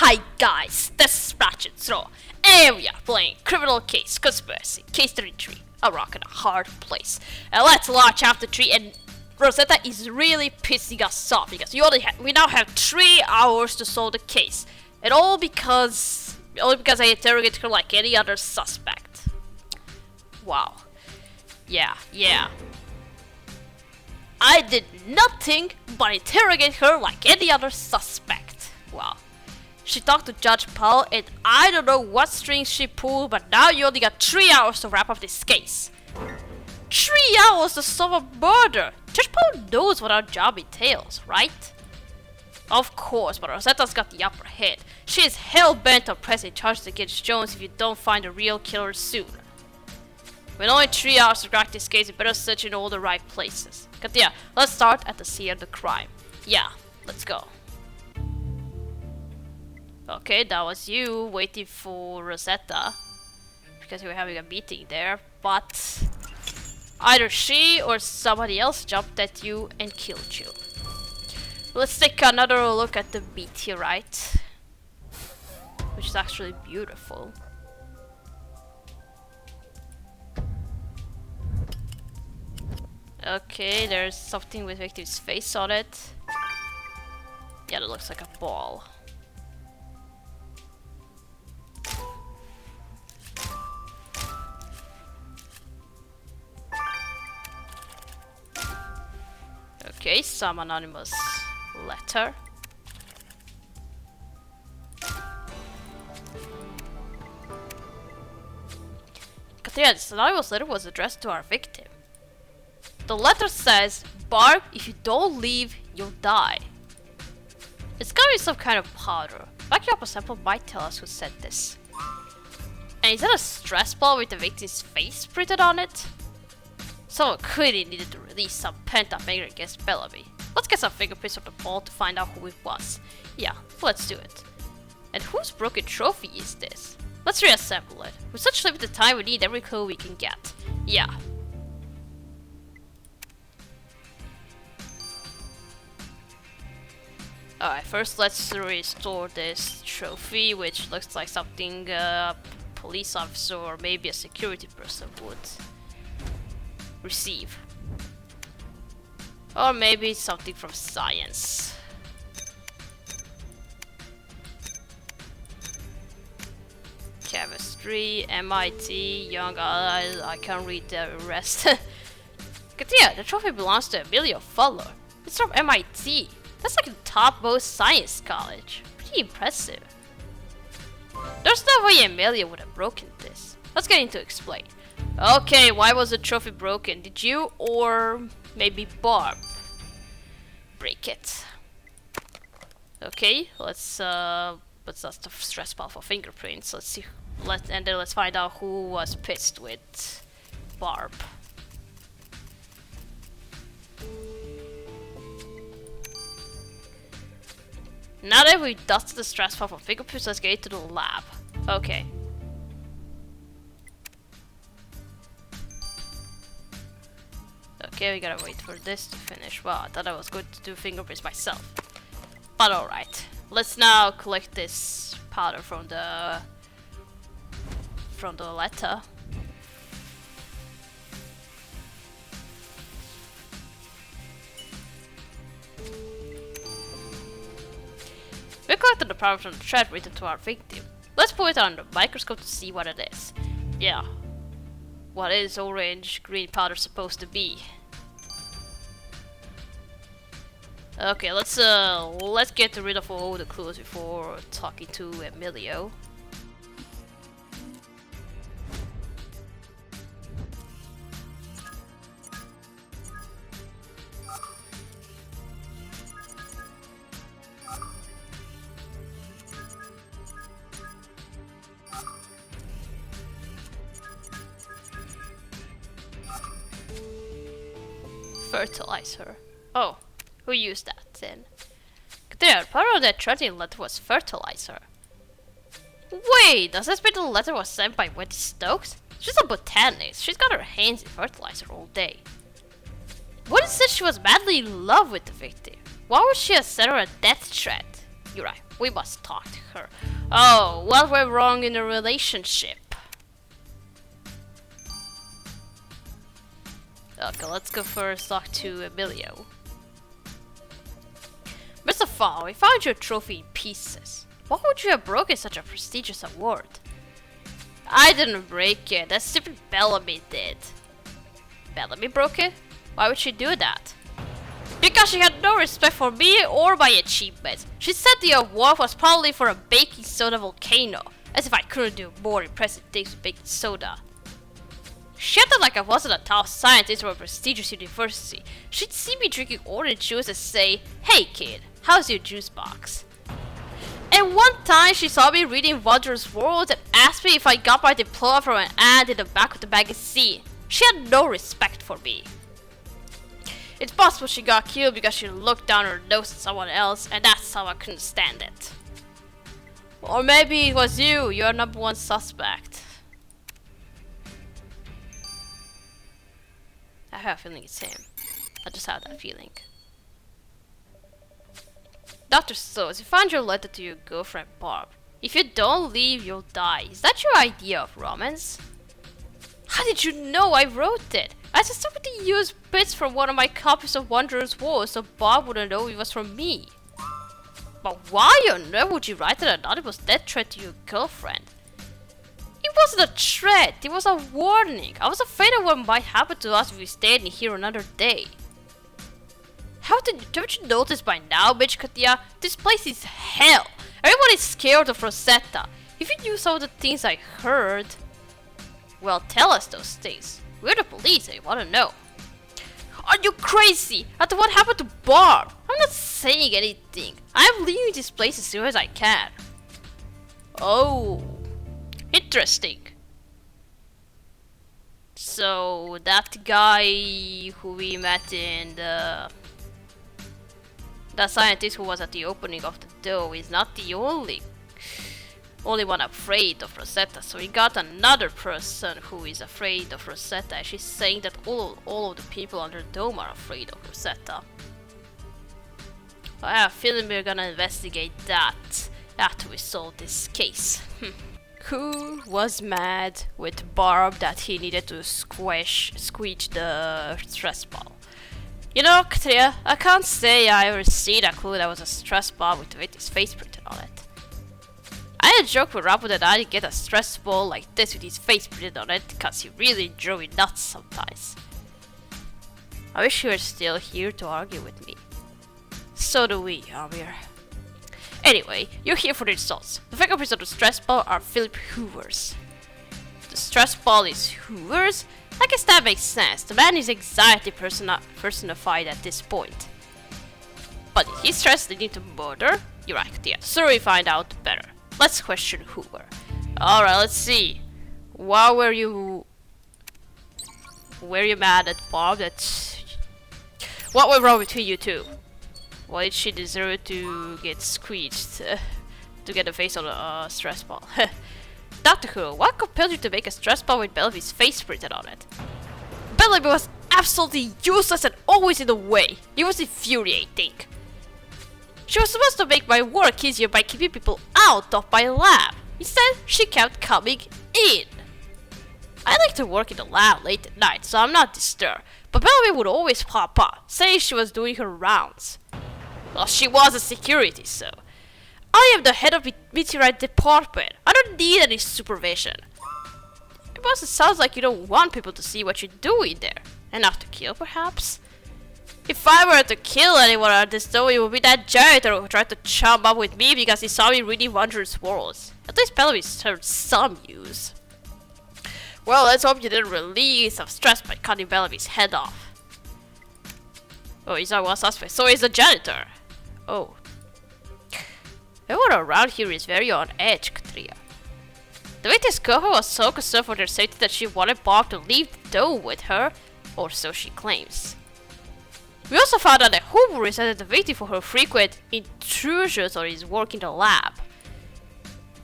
Hi guys, this is Ratchet Throw, and we are playing Criminal Case Conspiracy, Case 33, a rock in a hard place. And let's launch Chapter 3, and Rozetta is really pissing us off because we now have 3 hours to solve the case. And all because I interrogated her like any other suspect. Wow. Yeah. I did nothing but interrogate her like any other suspect. Wow. She talked to Judge Paul, and I don't know what strings she pulled, but now you only got 3 hours to wrap up this case. 3 hours to solve a murder! Judge Paul knows what our job entails, right? Of course, but Rosetta's got the upper hand. She is hell-bent on pressing charges against Jones if you don't find the real killer soon. With only 3 hours to crack this case, you better search in all the right places. But yeah, let's start at the scene of the crime. Yeah, let's go. Okay, that was you waiting for Rozetta, because we were having a meeting there, but either she or somebody else jumped at you and killed you. Let's take another look at the meteorite, which is actually beautiful. Okay, there's something with victim's face on it. Yeah, that looks like a ball. Okay, some anonymous letter. Katrina, this anonymous letter was addressed to our victim. The letter says, "Barb, if you don't leave, you'll die." It's gotta be some kind of powder. Backing up a sample might tell us who said this. And is that a stress ball with the victim's face printed on it? Someone clearly needed to release some pent-up anger against Bellamy. Let's get some fingerprints on the ball to find out who it was. Yeah, let's do it. And whose broken trophy is this? Let's reassemble it. With such limited time, we need every clue we can get. Yeah. Alright, first let's restore this trophy, which looks like something a police officer or maybe a security person would receive. Or maybe something from science. Chemistry, MIT, young I can't read the rest. Yeah, the trophy belongs to Emilio Fuller. It's from MIT. That's like the topmost science college. Pretty impressive. There's no way Amelia would have broken this. Let's get into explain. Okay, why was the trophy broken? Did you or maybe Barb break it? Okay, let's that's the stress ball for fingerprints. Let's see. And then let's find out who was pissed with Barb. Now that we dusted the stress ball for fingerprints, let's get into the lab. Okay. Okay, we gotta wait for this to finish. Wow, I thought I was going to do fingerprints myself. But alright. Let's now collect this powder from the letter. We collected the powder from the thread written to our victim. Let's put it under the microscope to see what it is. Yeah. What is orange-green powder supposed to be? Okay, let's get rid of all the clues before talking to Emilio. Fertilizer. Oh, who used that then? There, part of that threatening letter was fertilizer. Wait, does this mean the letter was sent by Wendy Stokes? She's a botanist. She's got her hands in fertilizer all day. Wendy said she was madly in love with the victim. Why would she have sent her a death threat? You're right. We must talk to her. Oh, what went wrong in the relationship? Okay, let's go first talk to Emilio. Mr. Fall, we found your trophy in pieces. Why would you have broken such a prestigious award? I didn't break it, that stupid Bellamy did. Bellamy broke it? Why would she do that? Because she had no respect for me or my achievements. She said the award was probably for a baking soda volcano, as if I couldn't do more impressive things with baking soda. She acted like I wasn't a top scientist or a prestigious university. She'd see me drinking orange juice and say, "Hey kid, how's your juice box?" And one time she saw me reading Wondrous World and asked me if I got my diploma from an ad in the back of the magazine. She had no respect for me. It's possible she got killed because she looked down her nose at someone else, and that's how I couldn't stand it. Or maybe it was you, you're number one suspect. I have a feeling it's him. I just have that feeling. Dr. Stokes, you found your letter to your girlfriend Barb. If you don't leave, you'll die. Is that your idea of romance? How did you know I wrote it? I suspected you used bits from one of my copies of Wondrous World so Bob wouldn't know it was from me. But why on earth would you write an anonymous death threat to your girlfriend? It wasn't a threat, it was a warning. I was afraid of what might happen to us if we stayed in here another day. Haven't you noticed by now, bitch Katia? This place is hell. Everyone is scared of Rozetta. If you knew some of the things I heard... Well, tell us those things. We're the police, I wanna know. Are you crazy? After what happened to Barb? I'm not saying anything. I'm leaving this place as soon as I can. Oh, interesting. So that guy who we met in the scientist who was at the opening of the door is not the only one afraid of Rozetta, so we got another person who is afraid of Rozetta, and she's saying that all of the people under the dome are afraid of Rozetta. I have a feeling we're gonna investigate that after we solve this case. Who was mad with Barb that he needed to squeeze the stress ball? You know, Katria, I can't say I ever seen a clue that was a stress ball with Vicky's face printed on it. I had a joke with Rapo that I'd get a stress ball like this with his face printed on it because he really drove me nuts sometimes. I wish you were still here to argue with me. So do we, Amir. Anyway, you're here for the results. The fingerprints of the stress ball are Philip Hoover's. The stress ball is Hoover's? I guess that makes sense. The man is anxiety personified at this point. But is he stressed leading to murder? You're right, yeah. The sooner we find out, the better. Let's question Hoover. Alright, let's see. Why were you mad at Bob? What went wrong between you two? Why did she deserve to get squeezed to get a face on a stress ball? Dr. Who, what compelled you to make a stress ball with Bellamy's face printed on it? Bellamy was absolutely useless and always in the way. It was infuriating. She was supposed to make my work easier by keeping people out of my lab. Instead, she kept coming in. I like to work in the lab late at night, so I'm not disturbed. But Bellamy would always pop up, saying she was doing her rounds. Well, she was a security, so... I am the head of the meteorite department. I don't need any supervision. It must sounds like you don't want people to see what you're doing there. Enough to kill, perhaps? If I were to kill anyone at this door, it would be that janitor who tried to chum up with me because he saw me reading Wondrous Worlds. At least Bellamy served some use. Well, let's hope you didn't release some stress by cutting Bellamy's head off. Oh, he's not one suspect, so he's the janitor. Oh. Everyone around here is very on edge, Katria. The victim's girlfriend was so concerned for their safety that she wanted Bob to leave the dome with her, or so she claims. We also found out that Hoover resented the victim for her frequent intrusions on his work in the lab.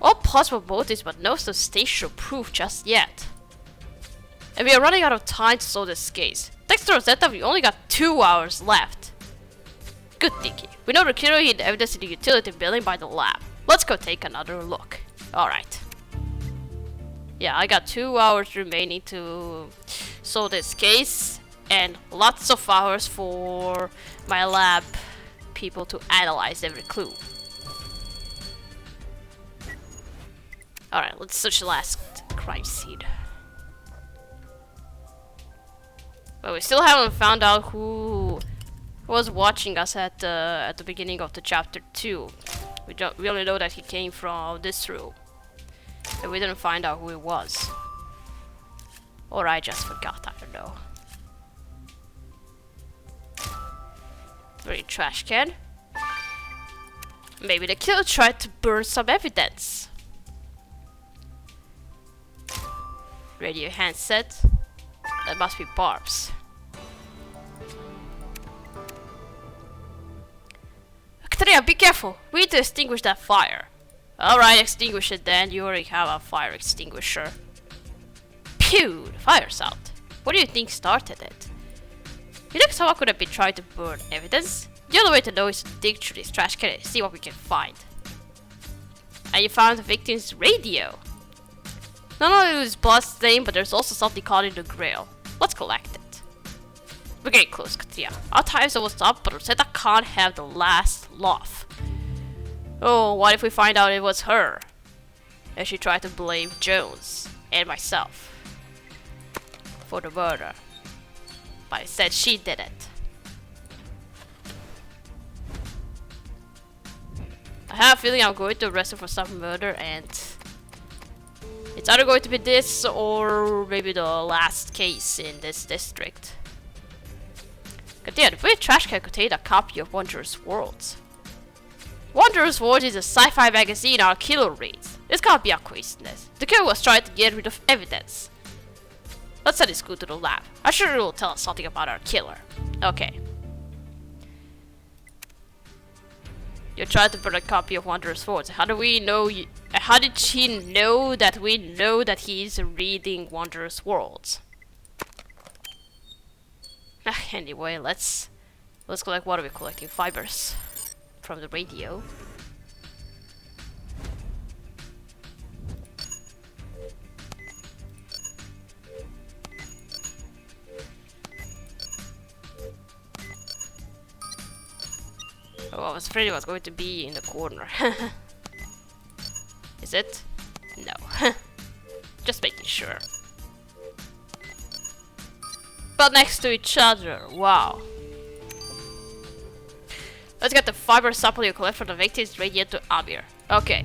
All possible motives, but no substantial proof just yet. And we are running out of time to solve this case. Thanks to Rozetta, we only got 2 hours left. Good thinking. We know the killer hid evidence in the utility building by the lab. Let's go take another look. Alright. Yeah, I got 2 hours remaining to solve this case, and lots of hours for my lab people to analyze every clue. Alright, let's search the last crime scene. But we still haven't found out who was watching us at the beginning of the chapter 2. We only know that he came from this room. And we didn't find out who it was. Or I just forgot, I don't know. Very trash can. Maybe the killer tried to burn some evidence. Radio handset. That must be Barb's. Katrina, be careful! We need to extinguish that fire. Alright, extinguish it then. You already have a fire extinguisher. Pew! The fire's out. What do you think started it? You think someone could have been trying to burn evidence? The only way to know is to dig through this trash can and see what we can find. And you found the victim's radio. Not only is blood stained, but there's also something caught in the grill. Let's collect it. We're getting close, Katia. Our time's almost up, but Rozetta can't have the last laugh. Oh, what if we find out it was her? And she tried to blame Jones and myself for the murder. But instead she did it. I have a feeling I'm going to arrest her for some murder, and it's either going to be this or maybe the last case in this district. Katia, the weird trash can contained a copy of Wondrous Worlds. Wondrous Worlds is a sci-fi magazine our killer reads. This can't be a coincidence. The killer was trying to get rid of evidence. Let's send this clue to the lab. I'm sure it will tell us something about our killer. Okay. You tried to burn a copy of Wondrous Worlds. How do we know how did she know that we know that he's reading Wondrous Worlds? Anyway, let's collect. What are we collecting? Fibers from the radio. Oh, I was afraid it was going to be in the corner. Is it? No. Just making sure. But next to each other, wow. Let's get the fiber sample you collect from the victim's radio to Amir. Okay.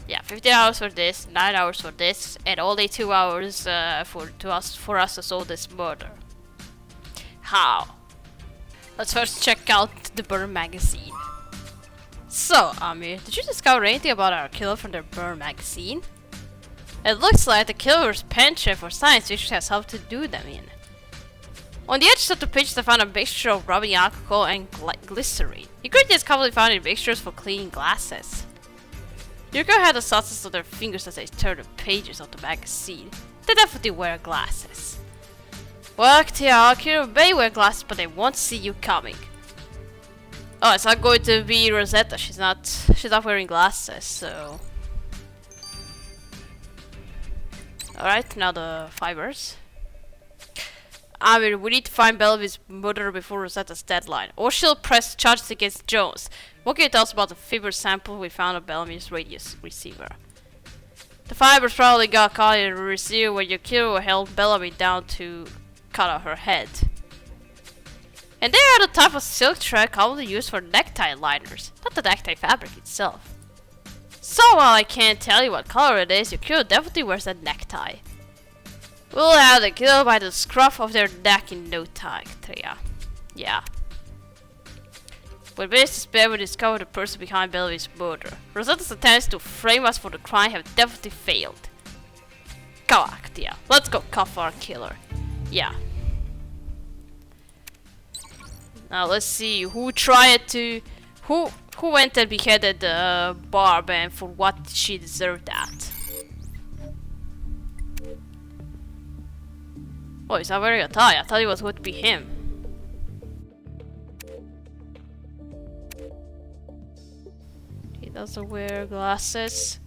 Yeah, 15 hours for this, 9 hours for this, and only 2 hours for us to solve this murder. How? Let's first check out the Burn magazine. So, Amir, did you discover anything about our killer from the Burn magazine? It looks like the killer's penchant for science fiction has helped to do them in. On the edges of the pages, I found a mixture of rubbing alcohol and glycerine. Ingredients commonly found in mixtures for cleaning glasses. Your girl had the sauces on their fingers as they turned the pages of the magazine. They definitely wear glasses. Well, our killer may wear glasses, but they won't see you coming. Oh, it's not going to be Rozetta. She's not wearing glasses, so. Alright, now the fibers. I mean, we need to find Bellamy's murder before Rosetta's deadline, or she'll press charges against Jones. What can you tell us about the fiber sample we found on Bellamy's radio receiver? The fibers probably got caught in the receiver when your killer held Bellamy down to cut out her head. And they are the type of silk thread commonly used for necktie liners, not the necktie fabric itself. So while I can't tell you what color it is, your killer definitely wears a necktie. We'll have the killer by the scruff of their neck in no time, Tria. Yeah. When Mr. Spare will discover the person behind Bellamy's murder, Rosetta's attempts to frame us for the crime have definitely failed. Come on, Tia. Let's go cuff our killer. Yeah. Now let's see who went and beheaded Barb and for what she deserved that. Oh, he's not wearing a tie. I thought it was going to be him. He doesn't wear glasses.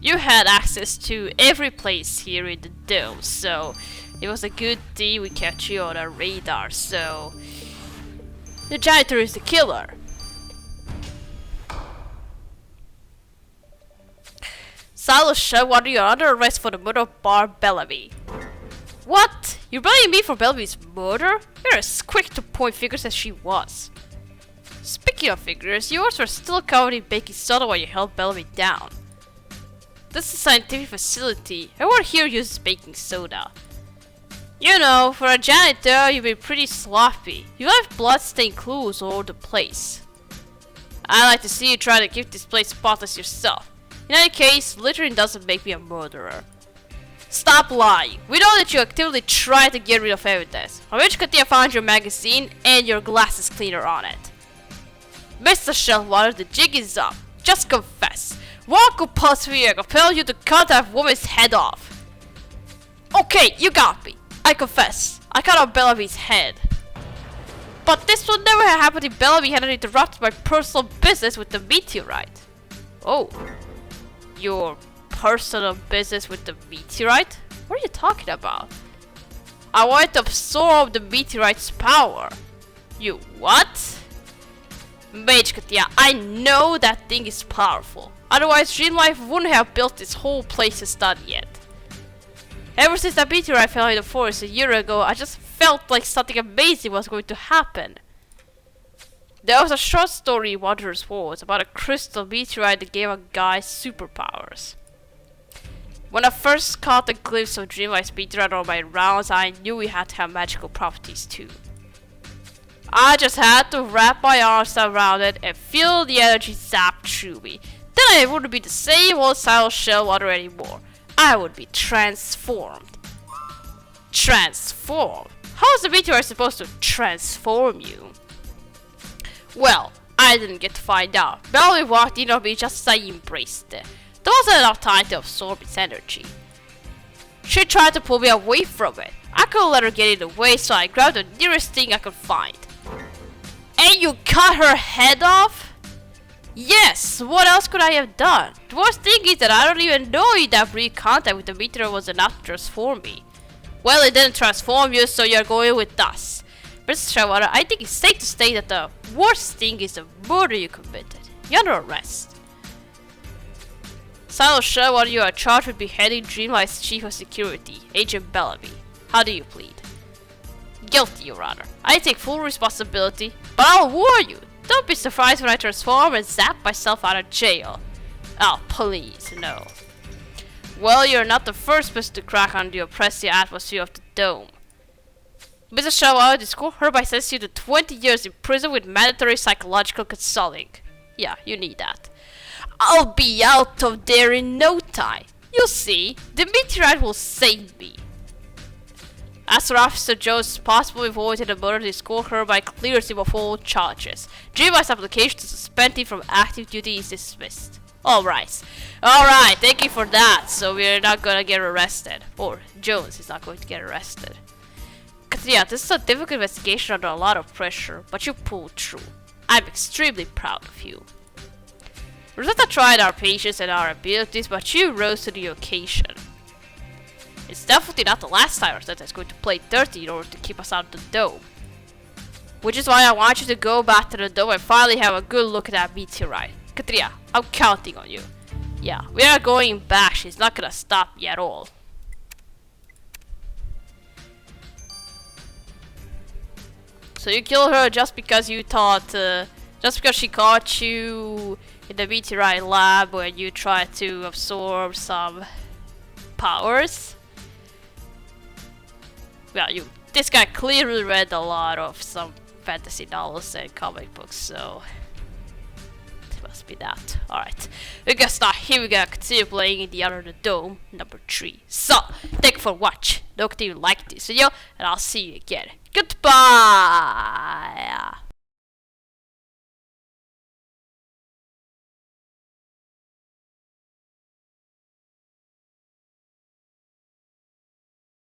You had access to every place here in the dome, so it was a good thing we kept you on our radar, so the janitor is the killer. Silas Shellwater, you're under arrest for the murder of Bar Bellamy. What? You're blaming me for Bellamy's murder? You're as quick to point fingers as she was. Speaking of figures, yours were still covered in baking soda while you held Bellamy down. This is a scientific facility. Everyone here uses baking soda. You know, for a janitor, you've been pretty sloppy. You left blood-stained clues all over the place. I like to see you try to keep this place spotless yourself. In any case, littering doesn't make me a murderer. Stop lying. We know that you actively tried to get rid of evidence. On which Katia found your magazine and your glasses cleaner on it. Mr. Shellwater, the jig is up. Just confess. What could possibly compel you to cut that woman's head off? Okay, you got me. I confess. I cut off Bellamy's head. But this would never have happened if Bellamy hadn't interrupted my personal business with the meteorite. Oh. Your personal business with the meteorite? What are you talking about? I wanted to absorb the meteorite's power. You what? Mage Katia, I know that thing is powerful. Otherwise, Dream Life wouldn't have built this whole place to study it. Ever since that meteorite fell in the forest a year ago, I just felt like something amazing was going to happen. There was a short story in Wanderer's Wars about a crystal meteorite that gave a guy superpowers. When I first caught a glimpse of Dreamlife's meteorite on my rounds, I knew it had to have magical properties too. I just had to wrap my arms around it and feel the energy zap through me. Then I wouldn't be the same old Silas Shellwater anymore. I would be transformed. Transform? How is the meteorite supposed to transform you? Well, I didn't get to find out. Bellamy walked in on me just as I embraced it. There wasn't enough time to absorb its energy. She tried to pull me away from it. I couldn't let her get in the way, so I grabbed the nearest thing I could find. And you cut her head off? Yes, what else could I have done? The worst thing is that I don't even know if that brief contact with the meteor was enough to transform me. Well, it didn't transform you, so you're going with us. Mr. Shellwater, I think it's safe to say that the worst thing is the murder you committed. You're under arrest. Silas Shellwater, you are charged with beheading Dreamlife's Chief of Security, Agent Bellamy. How do you plead? Guilty, Your Honor. I take full responsibility, but I'll warn you, don't be surprised when I transform and zap myself out of jail. Oh, please, no. Well, you're not the first person to crack under the oppressive atmosphere of the dome. Mr. Shellwater, this court hereby sentences you to 20 years in prison with mandatory psychological counseling. Yeah, you need that. I'll be out of there in no time. You'll see, the meteorite will save me. As for Officer Jones' possible involvement in the murder, this court hereby clears him of all charges. Dreamlife's application to suspend him from active duty is dismissed. Alright, thank you for that. So we're not gonna get arrested. Or Jones is not going to get arrested. Katia, this is a difficult investigation under a lot of pressure, but you pulled through. I'm extremely proud of you. Rozetta tried our patience and our abilities, but you rose to the occasion. It's definitely not the last time Rozetta is going to play dirty in order to keep us out of the dome. Which is why I want you to go back to the dome and finally have a good look at that meteorite. Katia, I'm counting on you. Yeah, we are going back. She's not gonna stop me at all. So you killed her just because you thought, just because she caught you in the meteorite lab when you tried to absorb some powers? Well, this guy clearly read a lot of some fantasy novels and comic books, so it must be that. Alright, we're gonna start here. We're gonna continue playing in the Under the Dome number 3. So, thank you for watching. Don't you like this video, and I'll see you again. Goodbye!